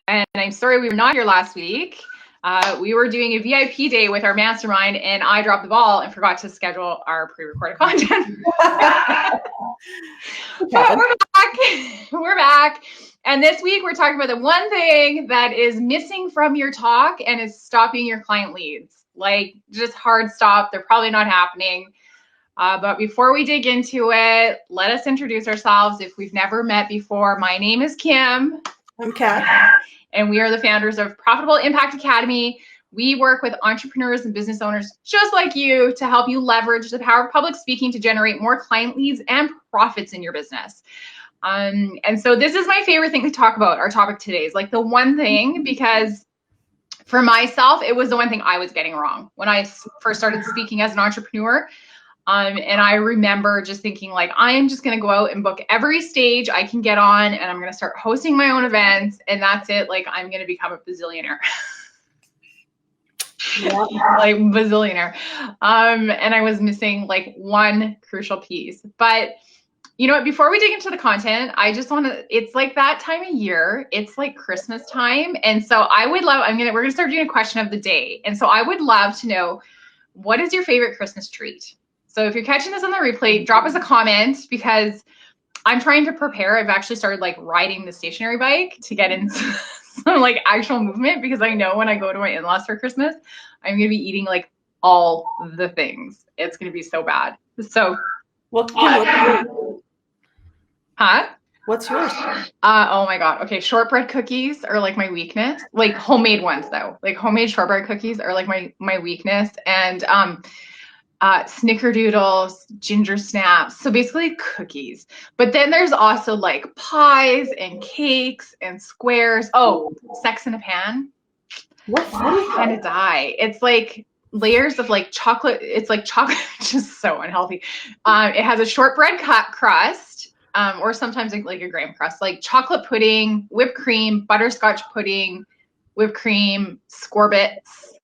And I'm sorry we were not here last week. We were doing a VIP day with our mastermind, and I dropped the ball and forgot to schedule our pre-recorded content. But we're back. We're back. And this week we're talking about the one thing that is missing from your talk and is stopping your client leads. Like, just hard stop. They're probably not happening. But before we dig into it, let us introduce ourselves. If we've never met before, my name is Kim. I'm Kat. And we are the founders of Profitable Impact Academy. We work with entrepreneurs and business owners just like you to help you leverage the power of public speaking to generate more client leads and profits in your business. And so this is my favorite thing to talk about. Our topic today is like the one thing, because for myself, it was the one thing I was getting wrong when I first started speaking as an entrepreneur. And I remember just thinking, like, I am just going to go out and book every stage I can get on, and I'm going to start hosting my own events, and that's it. Like, I'm going to become a bazillionaire. Yeah. Like, bazillionaire. And I was missing like one crucial piece. But you know what, before we dig into the content, I just want to, it's like that time of year, it's like Christmas time. And so I would love, we're going to start doing a question of the day. And so I would love to know, what is your favorite Christmas treat? So if you're catching this on the replay, drop us a comment, because I'm trying to prepare. I've actually started like riding the stationary bike to get into some like actual movement, because I know when I go to my in-laws for Christmas, I'm going to be eating like all the things. It's going to be so bad. So what's yours? Oh my God. Okay. Shortbread cookies are like my weakness. Like homemade ones though. Like homemade shortbread cookies are like my weakness. And snickerdoodles, ginger snaps. So basically cookies. But then there's also like pies and cakes and squares. Oh, sex in a pan. What kind of die. It's like layers of like chocolate. It's like chocolate, just so unhealthy. It has a shortbread crust, or sometimes like a graham crust, like chocolate pudding, whipped cream, butterscotch pudding, whipped cream, scorbits.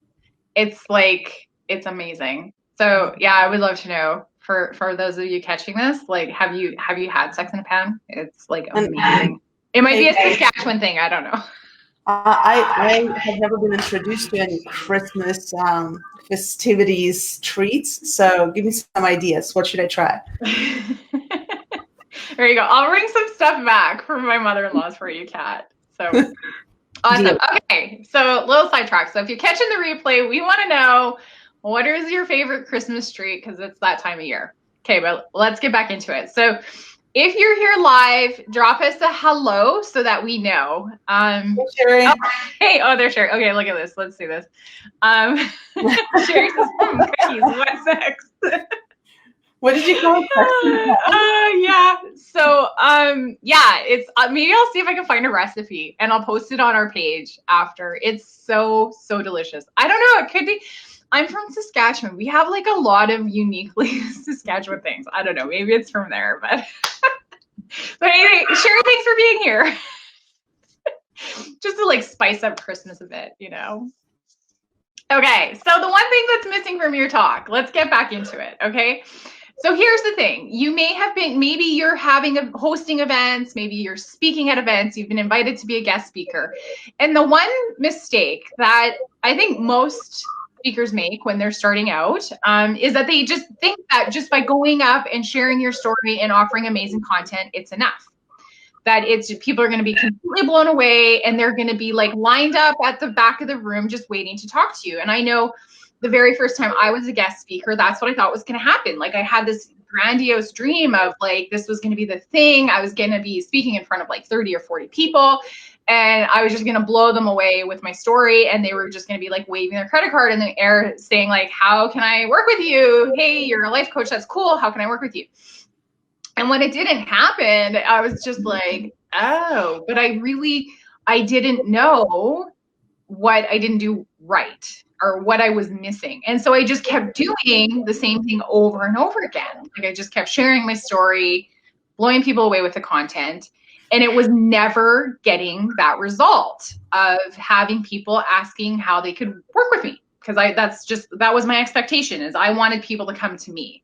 It's like, it's amazing. So yeah, I would love to know, for those of you catching this, like, have you had sex in a pan? It's like amazing. It might be a Saskatchewan thing. I don't know. I have never been introduced to any Christmas festivities treats. So give me some ideas. What should I try? There you go. I'll bring some stuff back from my mother-in-law's for you, Kat. So awesome. Okay, so little sidetrack. So if you're catching the replay, we want to know, what is your favorite Christmas treat? Because it's that time of year. Okay, but let's get back into it. So if you're here live, drop us a hello so that we know. Sherry. They're sharing. Okay, look at this. Let's do this. Sherry says cookies. What's next? What did you call it? Yeah. So, it's maybe I'll see if I can find a recipe and I'll post it on our page after. It's so delicious. I don't know. It could be. I'm from Saskatchewan. We have like a lot of uniquely Saskatchewan things. I don't know. Maybe it's from there, but. But anyway, Sherry, thanks for being here. Just to like spice up Christmas a bit, you know. Okay, so the one thing that's missing from your talk, let's get back into it, okay? So here's the thing. You may have been, maybe you're hosting events, maybe you're speaking at events, you've been invited to be a guest speaker. And the one mistake that I think most speakers make when they're starting out is that they just think that just by going up and sharing your story and offering amazing content, it's enough. That people are going to be completely blown away, and they're going to be like lined up at the back of the room just waiting to talk to you. And I know the very first time I was a guest speaker, that's what I thought was going to happen. Like, I had this grandiose dream of like, this was going to be the thing. I was going to be speaking in front of like 30 or 40 people. And I was just going to blow them away with my story. And they were just going to be like waving their credit card in the air saying like, how can I work with you? Hey, you're a life coach. That's cool. How can I work with you? And when it didn't happen, I was just like, oh, but I didn't know what I didn't do right or what I was missing. And so I just kept doing the same thing over and over again. Like, I just kept sharing my story, blowing people away with the content. And it was never getting that result of having people asking how they could work with me. Because that was my expectation, is I wanted people to come to me.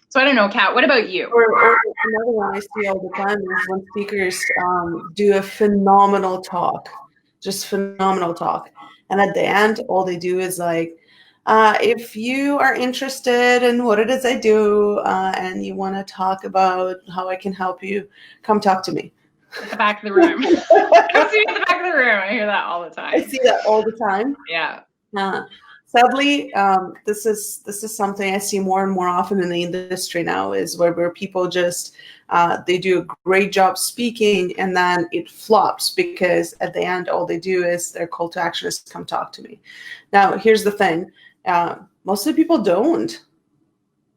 So I don't know, Kat, what about you? Or another one I see all the time is when speakers do a phenomenal talk, just phenomenal talk. And at the end, all they do is like, if you are interested in what it is I do and you want to talk about how I can help you, come talk to me. At the back of the room. Come see me at the back of the room. I hear that all the time. I see that all the time. Yeah. Sadly, this is something I see more and more often in the industry now, is where people just they do a great job speaking and then it flops because at the end all they do is their call to action is come talk to me. Now here's the thing, most of the people don't.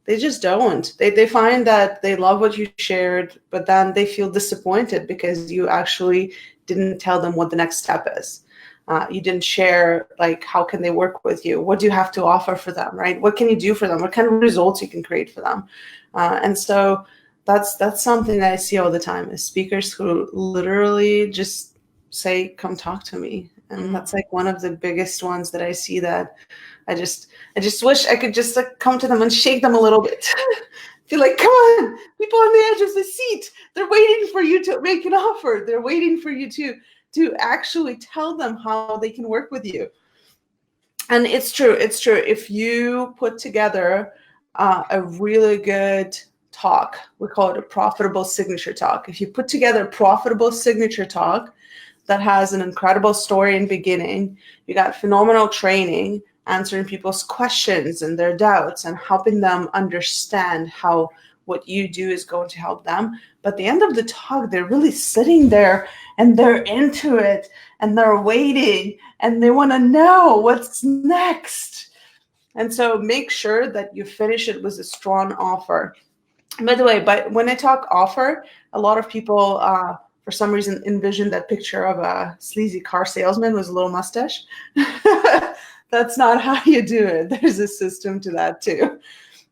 They just don't. They find that they love what you shared, but then they feel disappointed because you actually didn't tell them what the next step is. You didn't share, like, how can they work with you? What do you have to offer for them, right? What can you do for them? What kind of results you can create for them? And so that's something that I see all the time, is speakers who literally just say, come talk to me. And that's like one of the biggest ones that I see, that I just wish I could just come to them and shake them a little bit. Feel like, come on, people on the edge of the seat. They're waiting for you to make an offer. They're waiting for you to actually tell them how they can work with you. And it's true. If you put together a really good talk, we call it a profitable signature talk. If you put together a profitable signature talk that has an incredible story in beginning, you got phenomenal training, answering people's questions and their doubts and helping them understand how what you do is going to help them. But at the end of the talk, they're really sitting there and they're into it and they're waiting and they want to know what's next. And so make sure that you finish it with a strong offer. By the way, but when I talk offer, a lot of people, for some reason, envision that picture of a sleazy car salesman with a little mustache. That's not how you do it. There's a system to that too.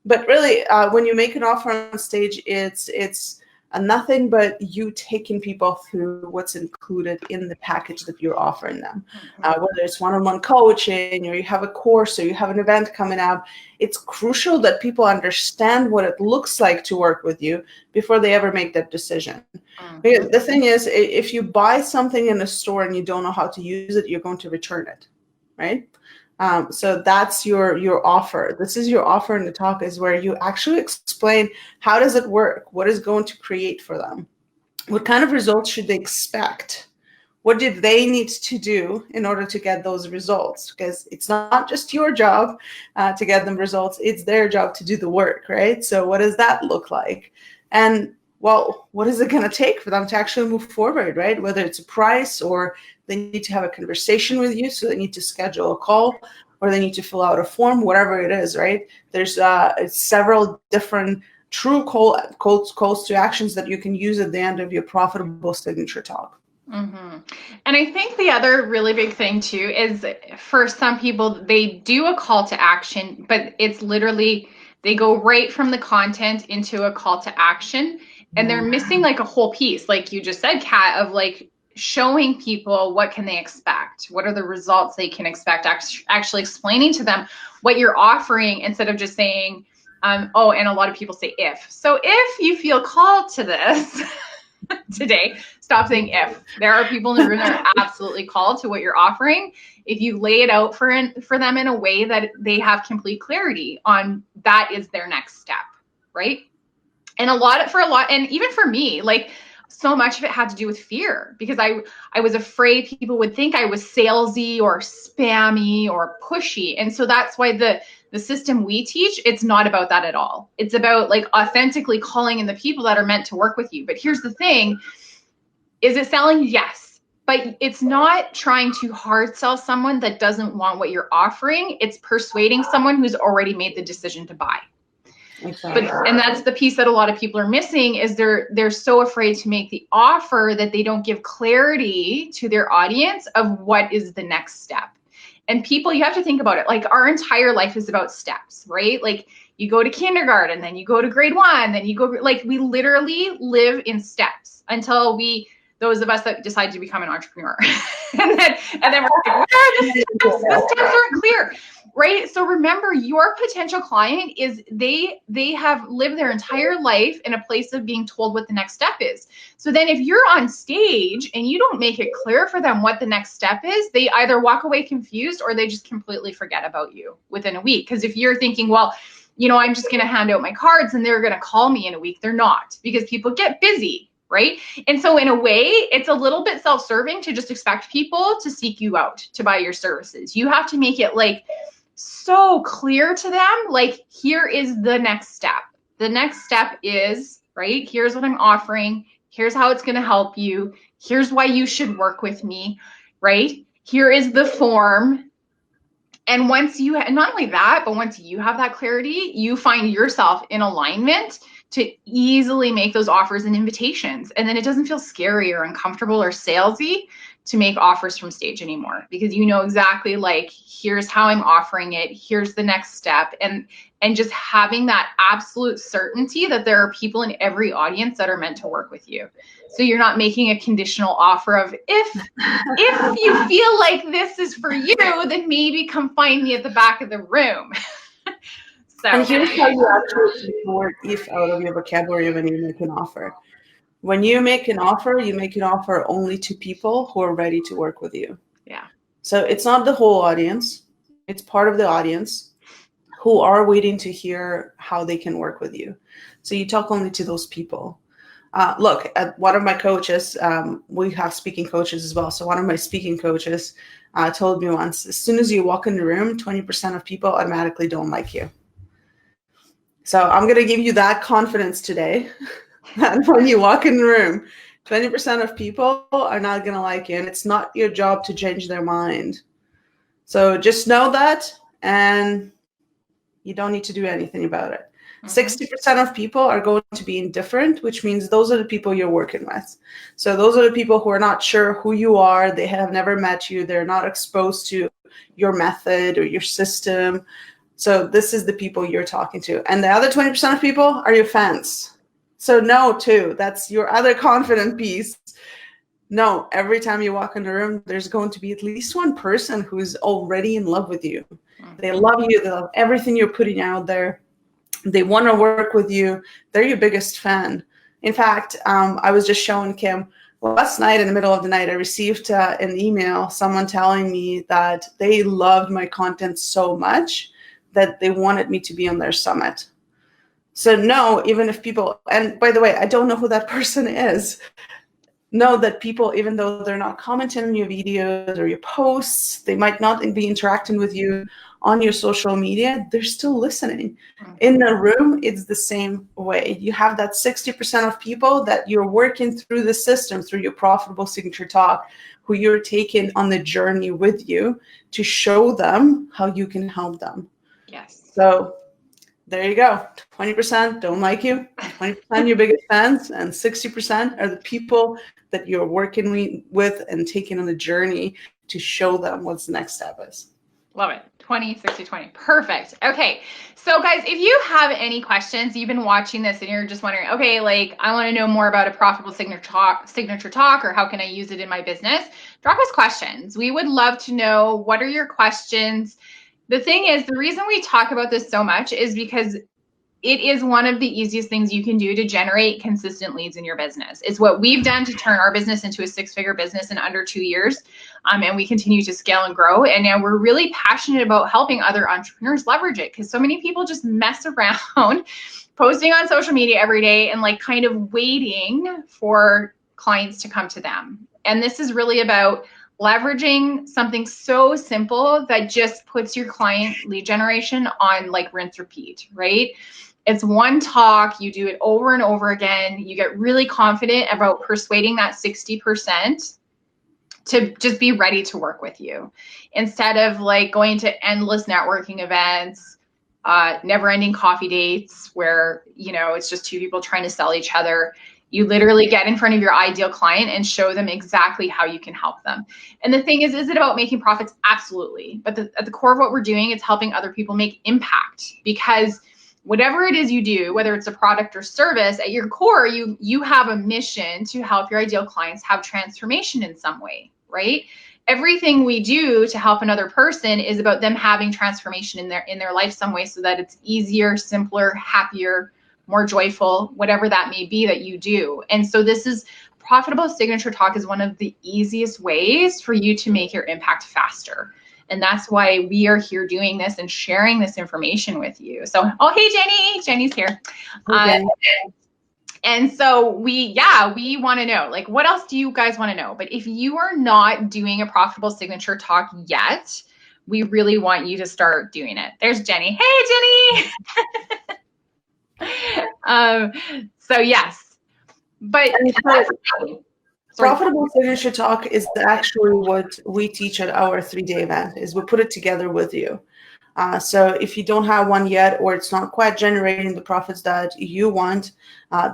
But really, when you make an offer on stage, it's nothing but you taking people through what's included in the package that you're offering them. Whether it's one-on-one coaching, or you have a course, or you have an event coming up, it's crucial that people understand what it looks like to work with you before they ever make that decision. Because the thing is, if you buy something in a store and you don't know how to use it, you're going to return it, right? So that's your offer. This is your offer in the talk, is where you actually explain how does it work, what is going to create for them, what kind of results should they expect, what did they need to do in order to get those results, because it's not just your job to get them results, it's their job to do the work, right? So what does that look like? And well, what is it going to take for them to actually move forward, right? Whether it's a price, or they need to have a conversation with you, so they need to schedule a call, or they need to fill out a form, whatever it is, right? There's several different true calls to actions that you can use at the end of your profitable signature talk. Mm-hmm. And I think the other really big thing too is, for some people, they do a call to action, but it's literally, they go right from the content into a call to action. And they're missing like a whole piece, like you just said, Kat, of like showing people what can they expect, what are the results they can expect, actually explaining to them what you're offering, instead of just saying, oh, and a lot of people say if. So if you feel called to this today, stop saying if. There are people in the room that are absolutely called to what you're offering. If you lay it out for them in a way that they have complete clarity on that is their next step, right? And and even for me, like, so much of it had to do with fear, because I was afraid people would think I was salesy or spammy or pushy. And so that's why the system we teach, it's not about that at all. It's about like authentically calling in the people that are meant to work with you. But here's the thing, is it selling? Yes. But it's not trying to hard sell someone that doesn't want what you're offering. It's persuading someone who's already made the decision to buy. Exactly. And that's the piece that a lot of people are missing, is they're so afraid to make the offer that they don't give clarity to their audience of what is the next step. And people, you have to think about it, like our entire life is about steps, right? Like you go to kindergarten, then you go to grade 1, then you go, like we literally live in steps until we those of us that decide to become an entrepreneur. and then we're like, the steps aren't clear, right? So remember, your potential client is they have lived their entire life in a place of being told what the next step is. So then if you're on stage and you don't make it clear for them what the next step is, they either walk away confused or they just completely forget about you within a week. Because if you're thinking, well, you know, I'm just going to hand out my cards and they're going to call me in a week, they're not, because people get busy. Right? And so in a way, it's a little bit self-serving to just expect people to seek you out to buy your services. You have to make it like so clear to them, like, here is the next step. The next step is, right? Here's what I'm offering. Here's how it's going to help you. Here's why you should work with me, right? Here is the form. And once you, not only that, but once you have that clarity, you find yourself in alignment to easily make those offers and invitations. And then it doesn't feel scary or uncomfortable or salesy to make offers from stage anymore, because you know exactly, like, here's how I'm offering it, here's the next step, and just having that absolute certainty that there are people in every audience that are meant to work with you. So you're not making a conditional offer of, if you feel like this is for you, then maybe come find me at the back of the room. So. And here's how you actually take the word "if" out of your vocabulary when you make an offer. When you make an offer only to people who are ready to work with you. Yeah. So it's not the whole audience. It's part of the audience who are waiting to hear how they can work with you. So you talk only to those people. Look, at one of my coaches, we have speaking coaches as well. So one of my speaking coaches told me once, as soon as you walk in the room, 20% of people automatically don't like you. So I'm going to give you that confidence today. And when you walk in the room, 20% of people are not going to like you, and it's not your job to change their mind. So just know that, and you don't need to do anything about it. 60% of people are going to be indifferent, which means those are the people you're working with. So those are the people who are not sure who you are. They have never met you. They're not exposed to your method or your system. So this is the people you're talking to. And the other 20% of people are your fans. So no, too, that's your other confident piece. No, every time you walk in the room, there's going to be at least one person who's already in love with you. They love you. They love everything you're putting out there. They want to work with you. They're your biggest fan. In fact, I was just showing Kim, last night in the middle of the night, I received an email, someone telling me that they loved my content so much that they wanted me to be on their summit. So no, even if people, and by the way, I don't know who that person is, know that people, even though they're not commenting on your videos or your posts, they might not be interacting with you on your social media, they're still listening. In the room, it's the same way. You have that 60% of people that you're working through the system, through your profitable signature talk, who you're taking on the journey with you to show them how you can help them. Yes. So there you go. 20% don't like you, 20% your biggest fans, and 60% are the people that you're working with and taking on the journey to show them what's the next step is. Love it. 20, 60, 20. Perfect. Okay. So guys, if you have any questions, you've been watching this and you're just wondering, okay, like, I want to know more about a profitable signature talk, or how can I use it in my business? Drop us questions. We would love to know, what are your questions? The thing is, the reason we talk about this so much is because it is one of the easiest things you can do to generate consistent leads in your business. It's what we've done to turn our business into a 6-figure business in under 2 years. And we continue to scale and grow. And now we're really passionate about helping other entrepreneurs leverage it, because so many people just mess around posting on social media every day and like kind of waiting for clients to come to them. And this is really about leveraging something so simple that just puts your client lead generation on like rinse repeat, right? It's one talk, you do it over and over again. You get really confident about persuading that 60% to just be ready to work with you, instead of like going to endless networking events, never-ending coffee dates where, you know, it's just two people trying to sell each other. You literally get in front of your ideal client and show them exactly how you can help them. And the thing is it about making profits? Absolutely. But at the core of what we're doing is helping other people make impact, because whatever it is you do, whether it's a product or service, at your core, you have a mission to help your ideal clients have transformation in some way, right? Everything we do to help another person is about them having transformation in their life some way, so that it's easier, simpler, happier, more joyful, whatever that may be that you do. And so this is profitable signature talk is one of the easiest ways for you to make your impact faster. And that's why we are here doing this and sharing this information with you. So, oh, hey, Jenny, Jenny's here. Okay. And so we want to know, like, what else do you guys want to know? But if you are not doing a profitable signature talk yet, we really want you to start doing it. There's Jenny. Hey, Jenny. So yes, but profitable signature talk is actually what we teach at our 3-day event. Is we put it together with you. So if you don't have one yet, or it's not quite generating the profits that you want,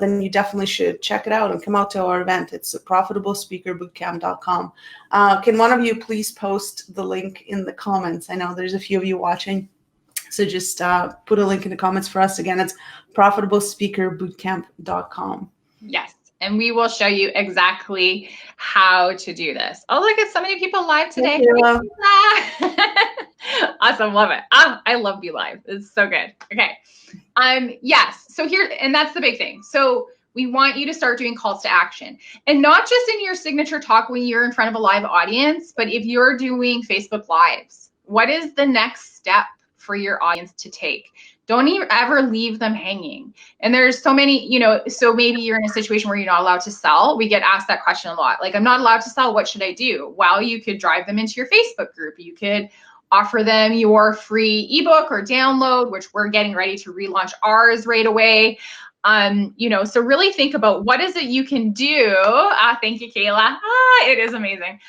then you definitely should check it out and come out to our event. It's profitablespeakerbootcamp.com. Can one of you please post the link in the comments? I know there's a few of you watching, so just put a link in the comments for us. Again, it's profitablespeakerbootcamp.com. Yes. And we will show you exactly how to do this. Oh, look at so many people live today. Awesome. Love it. I love Be Live. It's so good. Okay. Yes. So here, and that's the big thing. So we want you to start doing calls to action, and not just in your signature talk when you're in front of a live audience, but if you're doing Facebook Lives, what is the next step for your audience to take? Don't ever leave them hanging. And there's so many, so maybe you're in a situation where you're not allowed to sell. We get asked that question a lot. Like, I'm not allowed to sell. What should I do? Well, you could drive them into your Facebook group. You could offer them your free ebook or download, which we're getting ready to relaunch ours right away. So really think about what is it you can do. Thank you, Kayla. It is amazing.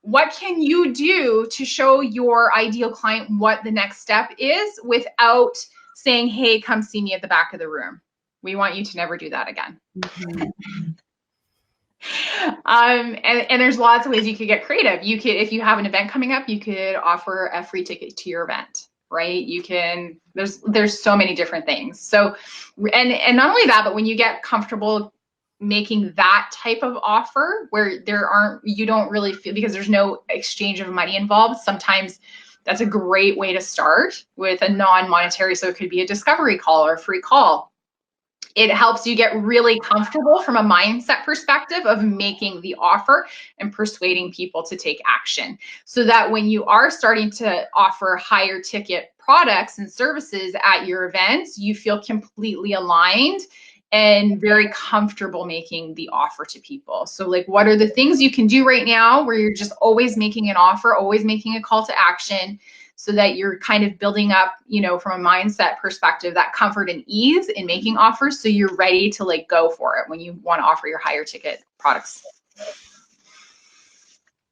What can you do to show your ideal client what the next step is without saying, hey, come see me at the back of the room? We want you to never do that again. Mm-hmm. And there's lots of ways you could get creative. You could, if you have an event coming up, you could offer a free ticket to your event, right? You can, there's so many different things. So, and not only that, but when you get comfortable making that type of offer where you don't really feel, because there's no exchange of money involved, sometimes that's a great way to start with a non-monetary. So it could be a discovery call or a free call. It helps you get really comfortable from a mindset perspective of making the offer and persuading people to take action, so that when you are starting to offer higher ticket products and services at your events, you feel completely aligned and very comfortable making the offer to people. So like, what are the things you can do right now where you're just always making an offer, always making a call to action, so that you're kind of building up, from a mindset perspective, that comfort and ease in making offers, so you're ready to like go for it when you want to offer your higher ticket products.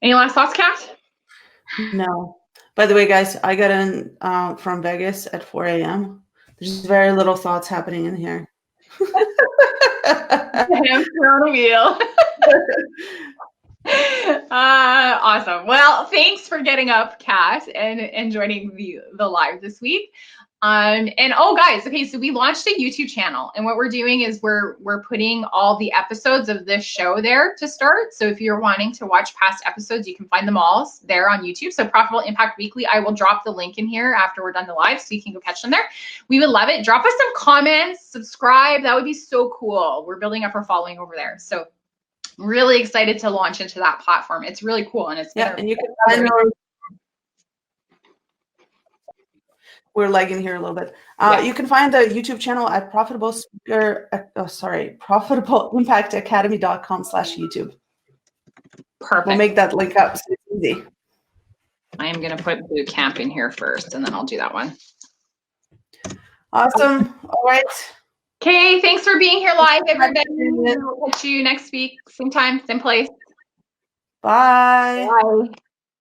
Any last thoughts, Kat? No. By the way, guys, I got in from Vegas at 4 a.m. There's very little thoughts happening in here. Hamster on a wheel. Awesome. Well, thanks for getting up, Kat, and joining the live this week. And oh, guys, okay, so we launched a YouTube channel, and what we're doing is we're putting all the episodes of this show there to start. So if you're wanting to watch past episodes, you can find them all there on YouTube. So Profitable Impact Weekly, I will drop the link in here after we're done the live, so you can go catch them there. We would love it. Drop us some comments, subscribe. That would be so cool. We're building up our following over there. So I'm really excited to launch into that platform. It's really cool, and it's and you can find we're lagging here a little bit. You can find the YouTube channel at profitableimpactacademy.com/YouTube. Perfect. We'll make that link up so it's easy. I am going to put Bootcamp in here first, and then I'll do that one. Awesome. All right. Okay, thanks for being here live, everybody. We'll catch you next week, same time, same place. Bye. Bye.